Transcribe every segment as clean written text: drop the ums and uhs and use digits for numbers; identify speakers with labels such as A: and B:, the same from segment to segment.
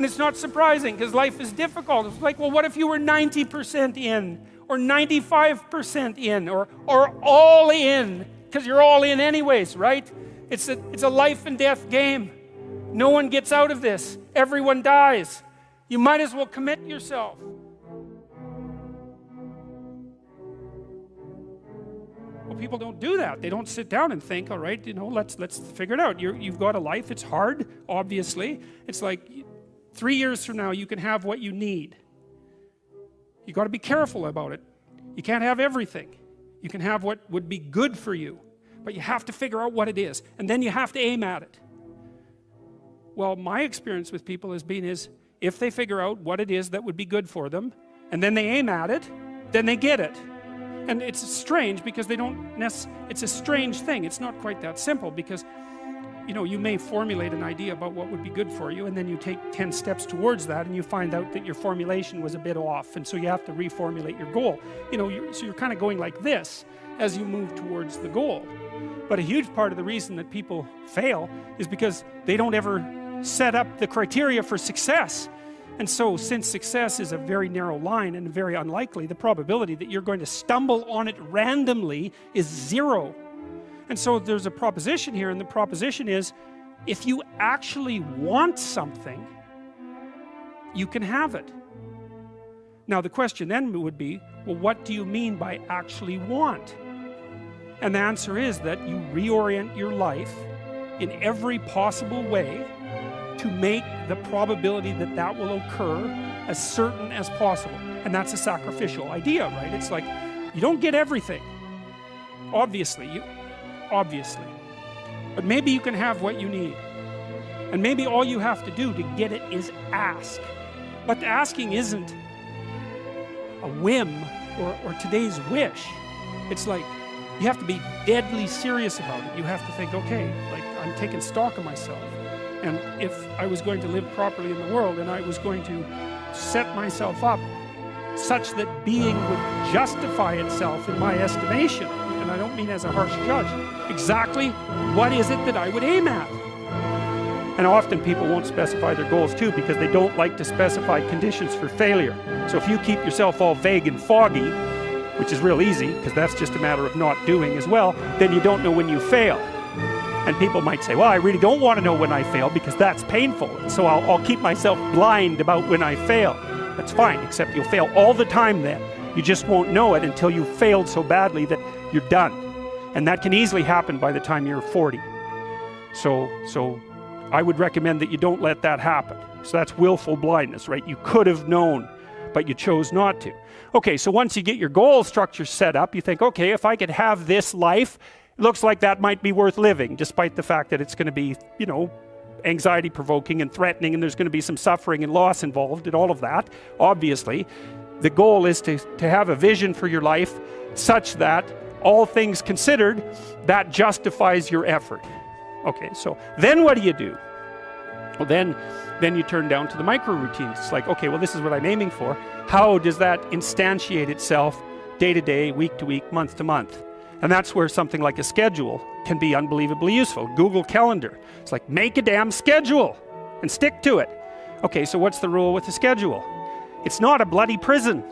A: And it's not surprising because life is difficult. It's like, well, what if you were 90% in or 95% in or all in? Because you're all in anyways, right? It's a life and death game. No one gets out of this. Everyone dies. You might as well commit yourself. Well, people don't do that. They don't sit down and think, all right, let's figure it out. You've got a life. It's hard, obviously. It's like 3 years from now, you can have what you need. You got to be careful about it. You can't have everything. You can have what would be good for you, but you have to figure out what it is, and then you have to aim at it. Well, my experience with people has been if they figure out what it is that would be good for them, and then they aim at it, then they get it. And it's strange because it's a strange thing. It's not quite that simple because, you may formulate an idea about what would be good for you, and then you take 10 steps towards that, and you find out that your formulation was a bit off, and so you have to reformulate your goal. So you're kind of going like this as you move towards the goal. But a huge part of the reason that people fail is because they don't ever set up the criteria for success. And so, since success is a very narrow line and very unlikely, the probability that you're going to stumble on it randomly is 0. And so there's a proposition here, and the proposition is, if you actually want something, you can have it. Now the question then would be, well, what do you mean by actually want? And the answer is that you reorient your life in every possible way to make the probability that that will occur as certain as possible. And that's a sacrificial idea, right? It's like, you don't get everything. Obviously. But maybe you can have what you need. And maybe all you have to do to get it is ask. But asking isn't a whim or today's wish. It's like, you have to be deadly serious about it. You have to think, okay, like, I'm taking stock of myself. And if I was going to live properly in the world, and I was going to set myself up such that being would justify itself in my estimation, and I don't mean as a harsh judge, exactly what is it that I would aim at? And often people won't specify their goals too because they don't like to specify conditions for failure. So if you keep yourself all vague and foggy, which is real easy because that's just a matter of not doing as well, then you don't know when you fail. And people might say, well, I really don't want to know when I fail because that's painful. So I'll keep myself blind about when I fail. That's fine, except you'll fail all the time then. You just won't know it until you've failed so badly that you're done. And that can easily happen by the time you're 40. So I would recommend that you don't let that happen. So that's willful blindness, right? You could have known, but you chose not to. Okay, so once you get your goal structure set up, you think, okay, if I could have this life, looks like that might be worth living, despite the fact that it's going to be, anxiety provoking and threatening, and there's going to be some suffering and loss involved and all of that. Obviously, the goal is to have a vision for your life such that all things considered, that justifies your effort. Okay, so then what do? Well, then you turn down to the micro routines. It's like, okay, well, this is what I'm aiming for. How does that instantiate itself day to day, week to week, month to month? And that's where something like a schedule can be unbelievably useful. Google Calendar. It's like, make a damn schedule and stick to it. Okay, so what's the rule with the schedule? It's not a bloody prison.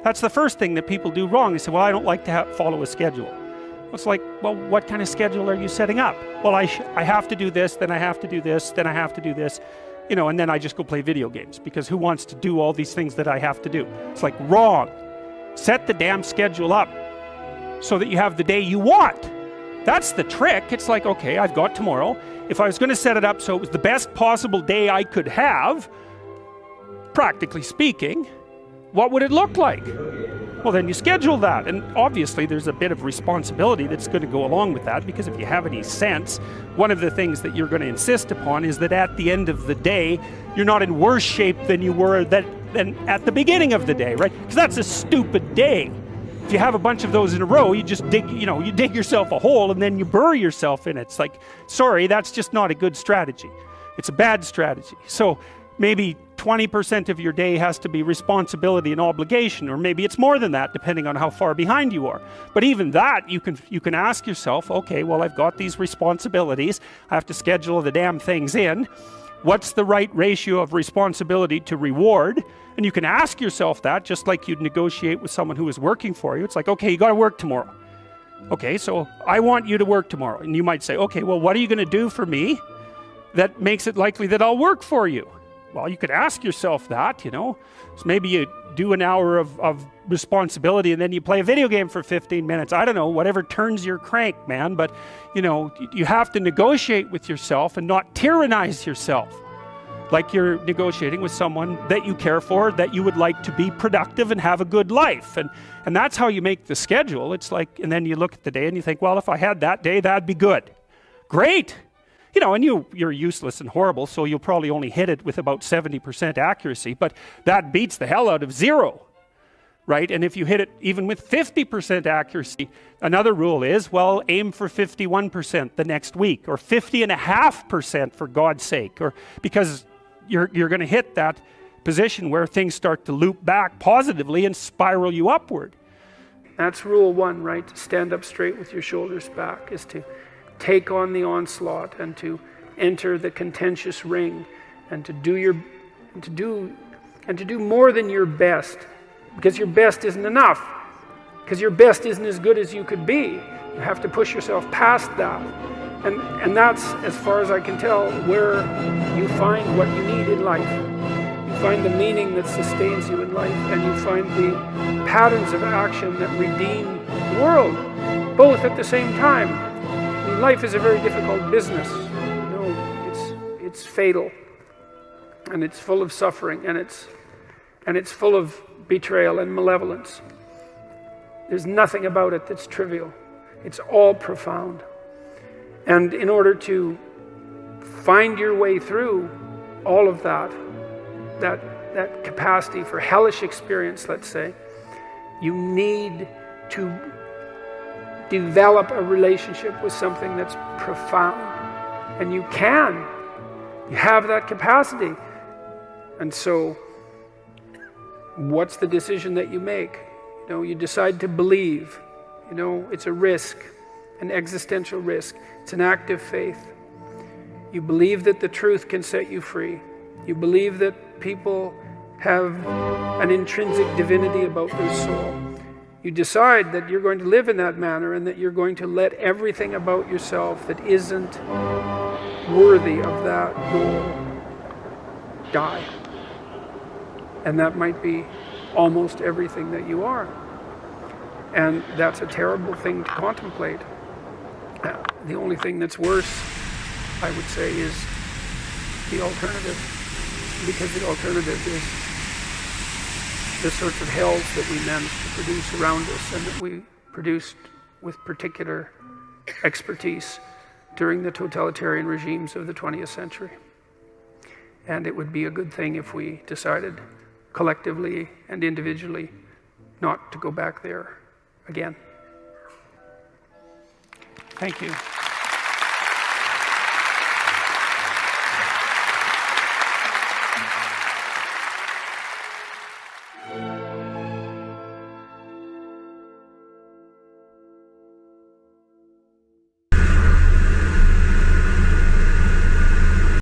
A: That's the first thing that people do wrong. They say, well, I don't like to follow a schedule. It's like, well, what kind of schedule are you setting up? Well, I have to do this, then I have to do this, then I have to do this, and then I just go play video games because who wants to do all these things that I have to do? It's like, wrong. Set the damn schedule up so that you have the day you want. That's the trick. It's like, okay, I've got tomorrow. If I was going to set it up so it was the best possible day I could have, practically speaking, what would it look like? Well, then you schedule that. And obviously there's a bit of responsibility that's going to go along with that, because if you have any sense, one of the things that you're going to insist upon is that at the end of the day, you're not in worse shape than you were than at the beginning of the day, right? Because that's a stupid day. If you have a bunch of those in a row, you just dig yourself a hole and then you bury yourself in it. It's like, sorry, that's just not a good strategy. It's a bad strategy. So maybe 20% of your day has to be responsibility and obligation, or maybe it's more than that, depending on how far behind you are. But even that, you can ask yourself, okay, well, I've got these responsibilities. I have to schedule the damn things in. What's the right ratio of responsibility to reward? And you can ask yourself that, just like you'd negotiate with someone who is working for you. It's like, okay, you got to work tomorrow. Okay, so I want you to work tomorrow. And you might say, okay, well, what are you going to do for me that makes it likely that I'll work for you? Well, you could ask yourself that, you know. So maybe you do an hour of responsibility and then you play a video game for 15 minutes. I don't know, whatever turns your crank, man. But, you know, you have to negotiate with yourself and not tyrannize yourself. Like you're negotiating with someone that you care for, that you would like to be productive and have a good life. And that's how you make the schedule. It's like, and then you look at the day and you think, well, if I had that day, that'd be good. Great. You know, and you're useless and horrible, so you'll probably only hit it with about 70% accuracy, but that beats the hell out of 0, right? And if you hit it even with 50% accuracy, another rule is, well, aim for 51% the next week, or 50.5% for God's sake, or because you're going to hit that position where things start to loop back positively and spiral you upward. That's rule 1, right? To stand up straight with your shoulders back, is to take on the onslaught and to enter the contentious ring and to do more than your best, because your best isn't enough, because your best isn't as good as you could be. You have to push yourself past that, and that's, as far as I can tell, where you find what you need in life. You find the meaning that sustains you in life, and you find the patterns of action that redeem the world, both at the same time. Life is a very difficult business. You know, it's fatal, and it's full of suffering, and it's full of betrayal and malevolence. There's nothing about it that's trivial. It's all profound. And in order to find your way through all of that capacity for hellish experience, let's say, you need to develop a relationship with something that's profound. And you have that capacity. And so, what's the decision that you make? You know, you decide to believe. You know, it's a risk, an existential risk. It's an act of faith. You believe that the truth can set you free. You believe that people have an intrinsic divinity about their soul. You decide that you're going to live in that manner, and that you're going to let everything about yourself that isn't worthy of that goal die. And that might be almost everything that you are. And that's a terrible thing to contemplate. The only thing that's worse, I would say, is the alternative. Because the alternative is the sorts of hells that we managed to produce around us, and that we produced with particular expertise during the totalitarian regimes of the 20th century. And it would be a good thing if we decided collectively and individually not to go back there again. Thank you.